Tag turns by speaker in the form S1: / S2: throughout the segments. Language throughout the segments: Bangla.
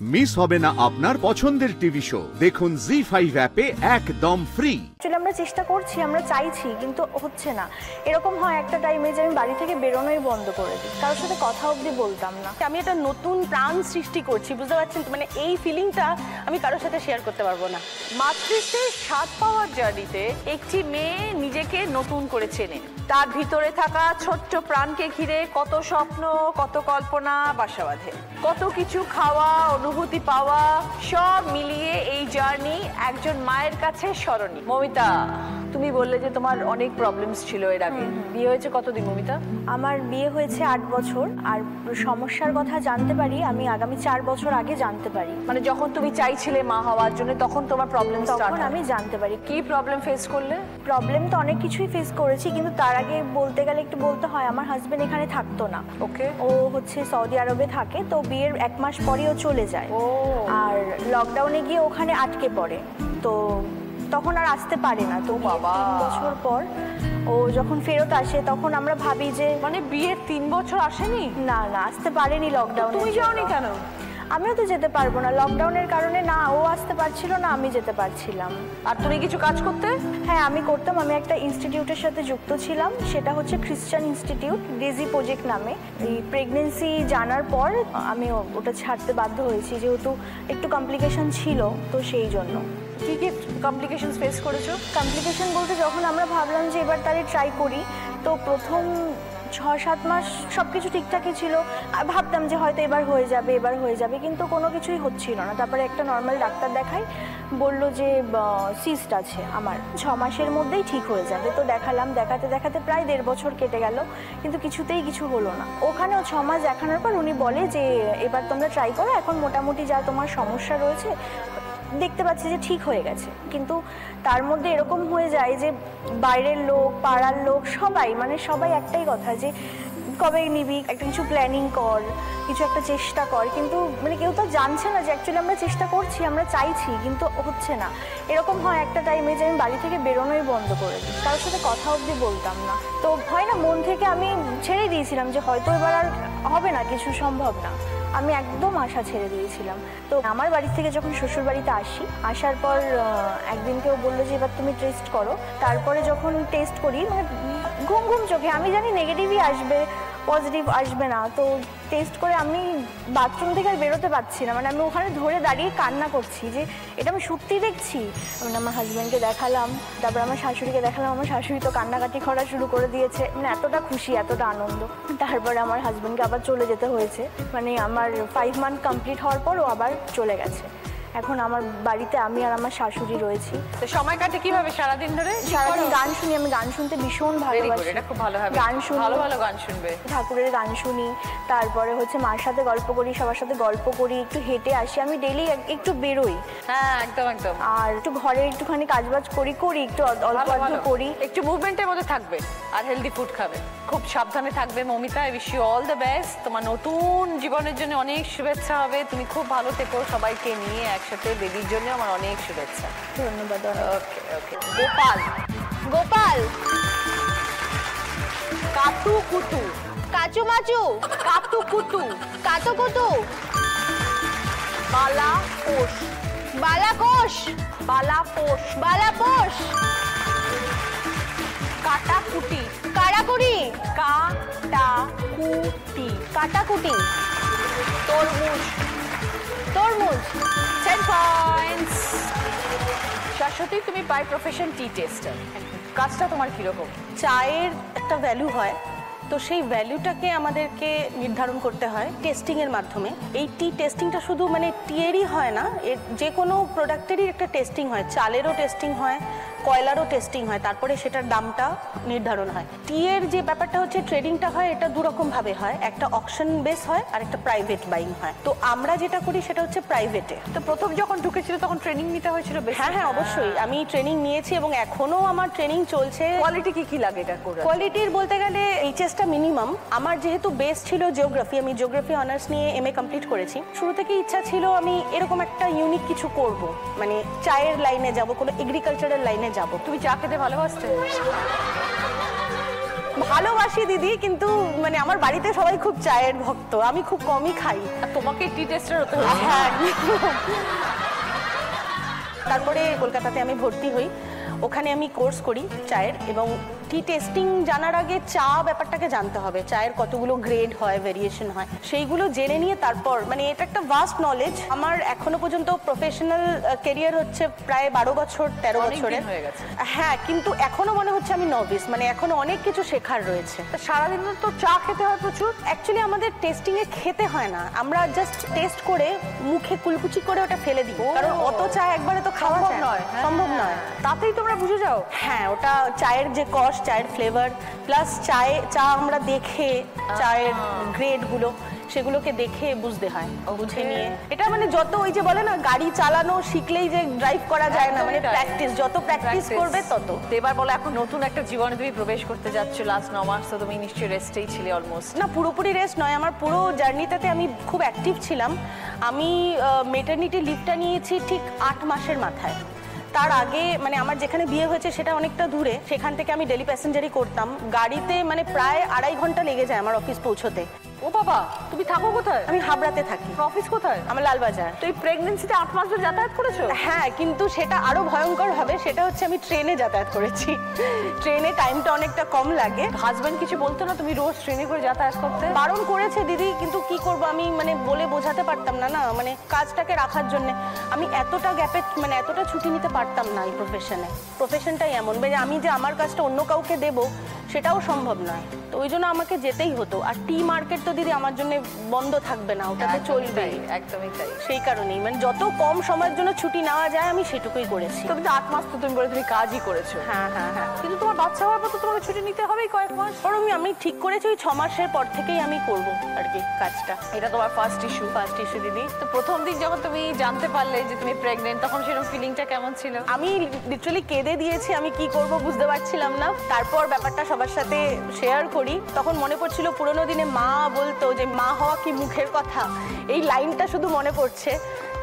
S1: মিস হবে না আপনার পছন্দের টিভি শো দেখুন জি5 অ্যাপে একদম ফ্রি।
S2: অ্যাকচুয়ালি আমরা চেষ্টা করছি, আমরা চাইছি, কিন্তু হচ্ছে না। এরকম হয় একটা টাইমে যে আমি বাড়ি থেকে বেরোনোই বন্ধ করে দিই, কারোর সাথে কথা অবধি বলতাম না।
S3: আমি একটা নতুন প্রাণ সৃষ্টি করছি, বুঝতে পারছেন তো? মানে এই ফিলিংটা আমি কারোর সাথে শেয়ার করতে পারবো না। মাতৃত্বের স্বাদ পাওয়ার জার্নিতে একটি মেয়ে নিজেকে নতুন করে চেনে। তার ভিতরে থাকা ছোট্ট প্রাণকে ঘিরে কত স্বপ্ন, কত কল্পনা বাসা বাঁধে, কত কিছু খাওয়া, অনুভূতি পাওয়া, সব মিলিয়ে এই জার্নি একজন মায়ের কাছে স্মরণীয়। মমিতা, তুমি বললে যে তোমার অনেক প্রবলেমস ছিল এর আগে। বিয়ে হয়েছে কতদিন মমিতা?
S2: আমার বিয়ে হয়েছে 8 বছর, আর সমস্যার কথা জানতে পারি আমি আগামী 4 বছর আগে জানতে পারি।
S3: মানে যখন তুমি চাইছিলে মা হওয়ার জন্য তখন তোমার প্রবলেম
S2: তখন আমি জানতে পারি।
S3: কি প্রবলেম ফেস করলে?
S2: প্রবলেম তো অনেক কিছুই ফেস করেছি, কিন্তু তার আগে বলতে গেলে একটু বলতে হয় আমার হাজবেন্ড এখানে থাকতো না।
S3: ওকে।
S2: ও হচ্ছে সৌদি আরবে থাকে, তো বিয়ের 1 মাস পরেই ও চলে যায়। আর লকডাউনে গিয়ে ওখানে আটকে পড়ে, তো তখন আর আসতে পারে না। তো 3 বছর পর ও যখন ফেরত আসে তখন আমরা ভাবি যে
S3: মানে বিয়ের 3 বছর আসেনি?
S2: না না, আসতে পারেনি লকডাউনে।
S3: তুমি যাওনি কেন?
S2: আমিও তো যেতে পারবো না লকডাউনের কারণে। না ও আসতে পারছিল না, আমি যেতে পারছিলাম।
S3: আর তুমি কিছু কাজ করতে?
S2: হ্যাঁ আমি করতাম। আমি একটা ইনস্টিটিউটের সাথে যুক্ত ছিলাম, সেটা হচ্ছে খ্রিস্টান ইনস্টিটিউট, ডেজি প্রজেক্ট নামে। এই প্রেগনেন্সি জানার পর আমি ওটা ছাড়তে বাধ্য হয়েছি, যেহেতু একটু কমপ্লিকেশন ছিল, তো সেই জন্য।
S3: কি কি কমপ্লিকেশনস ফেস করেছো?
S2: কমপ্লিকেশন বলতে যখন আমরা ভাবলাম যে এবার তাহলে ট্রাই করি, তো প্রথম 6-7 মাস সব কিছু ঠিকঠাকই ছিল। ভাবতাম যে হয়তো এবার হয়ে যাবে, কিন্তু কোনো কিছুই হচ্ছিল না। তারপরে একটা নর্মাল ডাক্তার দেখাই, বললো যে সিস্ট আছে আমার, 6 মাসের মধ্যেই ঠিক হয়ে যাবে। তো দেখালাম, দেখাতে দেখাতে প্রায় 1.5 বছর কেটে গেল, কিন্তু কিছুতেই কিছু হলো না। ওখানেও 6 মাস দেখানোর পর উনি বলে যে এবার তোমরা ট্রাই করো, এখন মোটামুটি যা তোমার সমস্যা রয়েছে দেখতে পাচ্ছি যে ঠিক হয়ে গেছে। কিন্তু তার মধ্যে এরকম হয়ে যায় যে বাইরের লোক, পাড়ার লোক, সবাই একটাই কথা যে কবে নিবি, একটা কিছু প্ল্যানিং কর, কিছু একটা চেষ্টা কর। কিন্তু মানে কেউ তো জানছে না যে অ্যাকচুয়ালি আমরা চেষ্টা করছি, আমরা চাইছি, কিন্তু হচ্ছে না। এরকম হয় একটা টাইমে যে আমি বাড়ি থেকে বেরোনোই বন্ধ করে দিই, কারোর সাথে কথা অবধি বলতাম না। তো হয় না, মন থেকে আমি ছেড়ে দিয়েছিলাম যে হয়তো এবার আর হবে না, কিছু সম্ভব না। আমি একদম আশা ছেড়ে দিয়েছিলাম। তো আমার বাড়ি থেকে যখন শ্বশুর বাড়িতে আসার পর একদিন কেউ বললো যে এবার তুমি টেস্ট করো। তারপরে যখন টেস্ট করি, মানে ঘুম ঘুম চোখে, আমি জানি নেগেটিভই আসবে, পজিটিভ আসবে না। তো টেস্ট করে আমি বাথরুম থেকে আর বেরোতে পারছি না, মানে আমি ওখানে ধরে দাঁড়িয়ে কান্না করছি যে এটা আমি সত্যি দেখছি। মানে আমার হাজব্যান্ডকে দেখালাম, তারপর আমার শাশুড়িকে দেখালাম, আমার শাশুড়ি তো কান্নাকাটি করা শুরু করে দিয়েছে। মানে এতটা খুশি, এতটা আনন্দ। তারপরে আমার হাজব্যান্ডকে আবার চলে যেতে হয়েছে, মানে আমার 5 মান্থ কমপ্লিট হওয়ার পর ও আবার চলে গেছে। এখন আমার বাড়িতে আমি আর আমার শাশুড়ি রয়েছি।
S3: তো সময় কাটে কিভাবে সারাদিন ধরে?
S2: সারাদিন গান শুনি, আমি গান শুনতে ভীষণ ভালোবাসি।
S3: এটা খুব ভালো হবে,
S2: গান শুনি,
S3: ভালো ভালো গান শুনবে,
S2: ঠাকুরের গান শুনি। তারপরে হচ্ছে মার সাথে গল্প করি, সবার সাথে গল্প করি, একটু হেঁটে আসি। আমি ডেইলি একটু বেরোই।
S3: হ্যাঁ একদম একদম।
S2: আর একটু ঘরে একটুখানি কাজবাজ করি, একটু অল্প অল্প করি,
S3: একটু মুভমেন্টের মধ্যে থাকবে আর হেলদি ফুড খাবে। খুব সাবধানে থাকবে Momita. I wish you all the best. তোমার নতুন জীবনের জন্য অনেক শুভেচ্ছা হবে। তুমি খুব ভালো থেকো, সবাইকে নিয়ে একসাথে। বেবির জন্য আমার অনেক শুভেচ্ছা।
S2: ধন্যবাদ।
S3: ওকে ওকে। গোপাল গোপাল, কাতু কুতু,
S4: কাচু মাচু,
S3: কাতু কুতু,
S4: কাতো কুতু,
S3: বালা পোষ,
S4: বালাকোষ,
S3: বালাপোষ,
S4: বালাপোষ,
S3: কাটাকুটি,
S4: কাড়াকুড়ি,
S3: কাটাকুটি,
S4: কাটাকুটি,
S3: তরমুজ,
S4: তরমুজ।
S3: 10 পয়েন্টস। শাশ্বতী, তুমি বাই প্রফেশন টি টেস্টার। কাজটা তোমার কিরকম?
S5: চায়ের একটা ভ্যালু হয়, তো সেই ভ্যালুটাকে আমাদেরকে নির্ধারণ করতে হয় টেস্টিংয়ের মাধ্যমে। এই টি টেস্টিংটা শুধু মানে টিয়েরই হয় না, এর যে কোনো প্রোডাক্টেরই একটা টেস্টিং হয়। চালেরও টেস্টিং হয়, কয়লারও টেস্টিং হয়, তারপরে সেটার দামটা নির্ধারণ হয়। টিয়ের যে ব্যাপারটা হচ্ছে ট্রেডিংটা হয়, এটা দুরকমভাবে হয়। একটা অকশন বেস হয় আর একটা প্রাইভেট বাইং হয়। তো আমরা যেটা করি সেটা হচ্ছে প্রাইভেটে।
S3: তো প্রথম যখন ঢুকেছিল তখন ট্রেনিং নিতে হয়েছিল?
S5: হ্যাঁ হ্যাঁ অবশ্যই, আমি ট্রেনিং নিয়েছি এবং এখনও আমার ট্রেনিং চলছে।
S3: কোয়ালিটি কি লাগে এটা করে?
S5: কোয়ালিটির বলতে গেলে এইচএসটা মিনিমাম। আমার যেহেতু বেস ছিল জিওগ্রাফি, আমি জিওগ্রাফি অনার্স নিয়ে এমএ কমপ্লিট করেছি। শুরু থেকে ইচ্ছা ছিল আমি এরকম একটা ইউনিক কিছু করব, মানে চায়ের লাইনে যাব, কোনো এগ্রিকালচারাল লাইনে যাব।
S3: তুমি চা খেতে ভালোবাসতে?
S5: ভালোবাসি দিদি, কিন্তু মানে আমার বাড়িতে সবাই খুব চায়ের ভক্ত, আমি খুব কমই খাই।
S3: আর তোমাকে টি টেস্টার হতে হবে।
S5: হ্যাঁ। তারপরে কলকাতাতে আমি ভর্তি হই, ওখানে আমি কোর্স করি চায়ের, এবং টি টেস্টিং জানার আগে চা ব্যাপারটাকে জানতে হবে, চায়ের কতগুলো গ্রেড হয়, ভেরিয়েশন হয়, সেইগুলো জেনে নিয়ে তারপর মানে এটা একটা ভাস্ট নলেজ। আমার এখনো পর্যন্ত প্রফেশনাল ক্যারিয়ার হচ্ছে প্রায় 12 বছর 13 বছরের
S3: হয়ে গেছে।
S5: হ্যাঁ, কিন্তু এখনো মনে হচ্ছে আমি নভিস, মানে এখনো অনেক কিছু শেখার রয়েছে।
S3: সারাদিন তো চা খেতে হয় প্রচুর।
S5: অ্যাকচুয়ালি আমাদের টেস্টিং এ খেতে হয় না, আমরা জাস্ট টেস্ট করে মুখে কুলকুচি করে ওটা ফেলে দিই, কারণ অত চা একবারে তো খাওয়া
S3: সম্ভব
S5: যায়
S3: নয়।
S5: সম্ভব নয়।
S3: তাতেই তোমরা বুঝে যাও।
S5: হ্যাঁ, ওটা চায়ের যে কস্ট, চায়ের ফ্লেভার, প্লাস চা আমরা দেখে চায়ের গ্রেডগুলো সেগুলোকে দেখে বুঝতে হয়, বুঝে নিয়ে। এটা মানে যত ওই যে বলে না গাড়ি চালানো শিখলেই যে ড্রাইভ করা যায় না, মানে প্র্যাকটিস, যত প্র্যাকটিস করবে তত।
S3: এবার বলো, এখন নতুন একটা জীবনে তুমি প্রবেশ করতে যাচ্ছ, লাস্ট 9 মাস তো তুমি নিশ্চয়ই রেস্টেই ছিলে অলমোস্ট।
S5: না, পুরোপুরি রেস্ট নয়, আমার পুরো জার্নিটাতে আমি খুব অ্যাক্টিভ ছিলাম। আমি মেটারনিটি লিভটা নিয়েছি ঠিক 8 মাসের মাথায়। তার আগে মানে আমার যেখানে বিয়ে হয়েছে সেটা অনেকটা দূরে, সেখান থেকে আমি ডেলি প্যাসেঞ্জারই করতাম, গাড়িতে মানে প্রায় 2.5 ঘন্টা লেগে যায় আমার অফিস পৌঁছতে।
S3: ও বাবা, তুমি থাকো কোথায়?
S5: আমি হাবড়াতে থাকি।
S3: অফিস কোথায়?
S5: আমার লালবাজার।
S3: তো এই প্রেগন্যান্সিতে 8 মাস ধরে যাতায়াত করেছো?
S5: হ্যাঁ, কিন্তু সেটা আরো ভয়ঙ্কর হবে, সেটা হচ্ছে আমি ট্রেনে যাতায়াত করেছি। ট্রেনে টাইমটা অনেকটা কম লাগে।
S3: হাজবেন্ড কিছু বলতো না তুমি রোজ ট্রেনে করে যাতায়াত করতে?
S5: বারণ করেছে দিদি, কিন্তু কি করব আমি, মানে বলে বোঝাতে পারতাম না, মানে কাজটাকে রাখার জন্য আমি এতটা গ্যাপে মানে এতটা ছুটি নিতে পারতাম না। এই প্রফেশনটাই এমন, মানে আমি যে আমার কাজটা অন্য কাউকে দেব সেটাও সম্ভব নয়, তো ওই জন্য আমাকে যেতেই হতো। আর টি মার্কেট তো দিদি আমার জন্য বন্ধ থাকবে না, ওটা তো চলবেই।
S3: একদমই তাই।
S5: সেই কারণেই মানে যত কম সময়ের জন্য ছুটি নেওয়া যায় আমি সেটুকুই করেছি।
S3: তুমি তো 8 মাস তো তুমি বলে তুমি কাজই করেছো।
S5: হ্যাঁ হ্যাঁ হ্যাঁ।
S3: কিন্তু তোমার বাচ্চা হওয়ার পর তো তোমাকে ছুটি নিতে হবেই কয়েক মাস।
S5: বরং আমি ঠিক করেছি ওই 6 মাসের পর থেকেই আমি করব আর কি কাজটা।
S3: এটা তোমার ফার্স্ট ইস্যু
S5: দিদি।
S3: তো প্রথম দিন যখন তুমি জানতে পারলে যে তুমি প্রেগন্যান্ট, তখন সেরকম ফিলিংটা কেমন ছিল?
S5: আমি লিটারালি কেঁদে দিয়েছি, আমি কি করব বুঝতে পারছিলাম না। তারপর ব্যাপারটা সবার সাথে শেয়ার করি, তখন মনে পড়ছিল পুরোনো দিনে মা বলতো যে মা হওয়া কি মুখের কথা, এই লাইনটা শুধু মনে পড়ছে।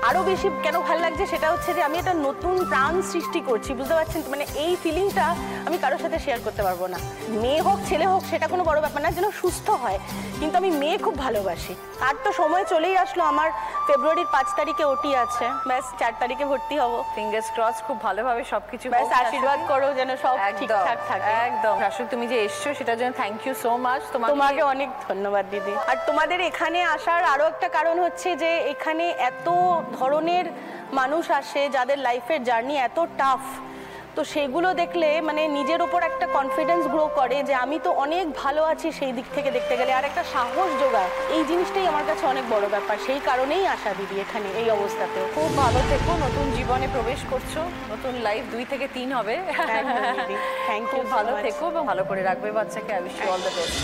S5: আরো বেশি কেন ভালো লাগছে সেটা হচ্ছে যে আমি একটা নতুন প্রাণ সৃষ্টি করছি, বুঝতে পারছেন? মানে এই ফিলিংটা আমি কারোর সাথে শেয়ার করতে পারবো না। মেয়ে হোক ছেলে হোক সেটা কোনো বড় ব্যাপার না, যেন সুস্থ হয়, কিন্তু আমি মেয়ে খুব ভালোবাসি। আর তো সময় চলেই আসলো, আমার ফেব্রুয়ারির 5 তারিখে ওটি আছে, ব্যাস 4 তারিখে ভর্তি হব।
S3: ফিঙ্গার্স ক্রস, খুব ভালোভাবে সবকিছু
S5: ব্যাস আশীর্বাদ করো যেন সব ঠিকঠাক থাকে।
S3: একদম। আসলে তুমি যে এসছো সেটার জন্য থ্যাংক ইউ সো মাচ।
S5: তোমাকে অনেক ধন্যবাদ দিদি। আর তোমাদের এখানে আসার আরো একটা কারণ হচ্ছে যে এখানে এত ধরনের মানুষ আসে যাদের লাইফের জার্নি এত টাফ, তো সেগুলো দেখলে মানে নিজের ওপর একটা কনফিডেন্স গ্রো করে যে আমি তো অনেক ভালো আছি সেই দিক থেকে দেখতে গেলে, আর একটা সাহস জোগায়। এই জিনিসটাই আমার কাছে অনেক বড় ব্যাপার, সেই কারণেই আসা দিদি এখানে এই অবস্থাতেও।
S3: খুব ভালো থেকো, নতুন জীবনে প্রবেশ করছো, নতুন লাইফ 2 থেকে 3 হবে।
S5: থ্যাংক ইউ,
S3: ভালো থেকো এবং ভালো করে রাখবে বাচ্চাকে। I wish you all the best.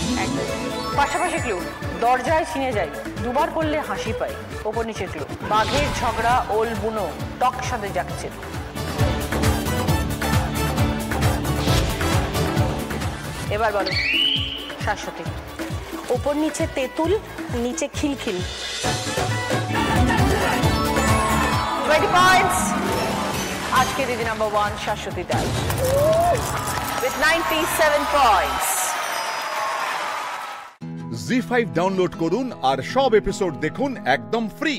S3: পাশাপাশি ক্লু, দরজায় ছিনে যাই, দুবার পড়লে হাসি পাই। ওপর নিচে ক্লু, বাঘের ঝগড়া ওল বুনো টক সাথে যাচ্ছে। এবার বলো শাশ্বতী।
S5: ওপর নিচে তেঁতুল, নিচে খিলখিল।
S3: 20 পয়েন্টস। আজকে দিদি number 1 Shashwati Das with 97 points.
S1: জি5 ডাউনলোড করুন আর সব এপিসোড দেখুন একদম ফ্রি।